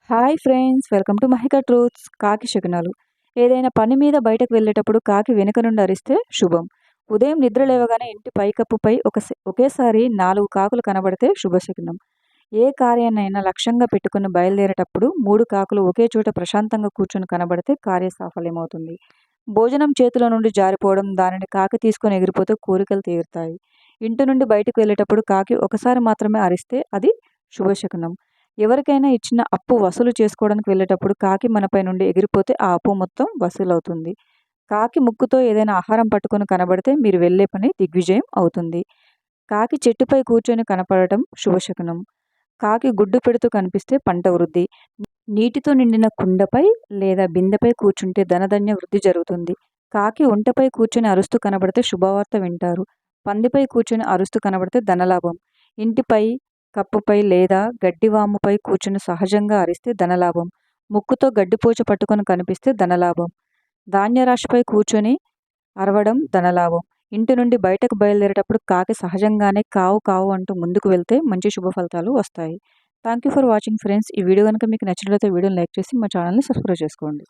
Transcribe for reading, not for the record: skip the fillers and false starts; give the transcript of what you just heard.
Hi friends, welcome to Mahika truths. కాకి శకునాలు. ఏదైనా పని మీద బయటకు వెళ్ళేటప్పుడు కాకి వెనుక నుండి అరిస్తే శుభం. ఉదయం నిద్ర లేవగానే ఇంటి పైకప్పుపై ఒకేసారి 4 కాకులు కనబడితే శుభశకునం. ఏ కార్యాన్నైనా లక్ష్యంగా పెట్టుకుని బయలుదేరేటప్పుడు 3 కాకులు ఒకే చోట ప్రశాంతంగా కూర్చొని కనబడితే కార్య సాఫల్యమవుతుంది. భోజనం చేతిలో నుండి జారిపోవడం, దానిని కాకి తీసుకొని ఎగిరిపోతే కోరికలు తీరుతాయి. ఇంటి నుండి బయటకు వెళ్ళేటప్పుడు కాకి ఒకసారి మాత్రమే అరిస్తే అది శుభశకునం. ఎవరికైనా ఇచ్చిన అప్పు వసూలు చేసుకోవడానికి వెళ్ళేటప్పుడు కాకి మనపై నుండి ఎగిరిపోతే ఆ అప్పు మొత్తం వసూలవుతుంది. కాకి ముక్కుతో ఏదైనా ఆహారం పట్టుకొని కనబడితే మీరు వెళ్ళే పని దిగ్విజయం అవుతుంది. కాకి చెట్టుపై కూర్చొని కనపడటం శుభశకునం. కాకి గుడ్డు పెడుతూ కనిపిస్తే పంట వృద్ధి. నీటితో నిండిన కుండపై లేదా బిందెపై కూర్చుంటే ధనధాన్య వృద్ధి జరుగుతుంది. కాకి ఒంటెపై కూర్చొని అరుస్తూ కనబడితే శుభవార్త వింటారు. పందిపై కూర్చొని అరుస్తూ కనబడితే ధనలాభం. ఇంటిపై, కప్పుపై లేదా గడ్డివాముపై కూర్చుని సహజంగా అరిస్తే ధనలాభం. ముక్కుతో గడ్డిపోచ పట్టుకొని కనిపిస్తే ధనలాభం. ధాన్యరాశిపై కూర్చొని అరవడం ధనలాభం. ఇంటి నుండి బయటకు బయలుదేరేటప్పుడు కాకి సహజంగానే కావు కావు అంటూ ముందుకు వెళ్తే మంచి శుభ ఫలితాలు వస్తాయి. Thank you for watching friends. ఈ వీడియో కనుక మీకు నచ్చినట్లయితే వీడియోని లైక్ చేసి మా ఛానల్ని సబ్స్క్రైబ్ చేసుకోండి.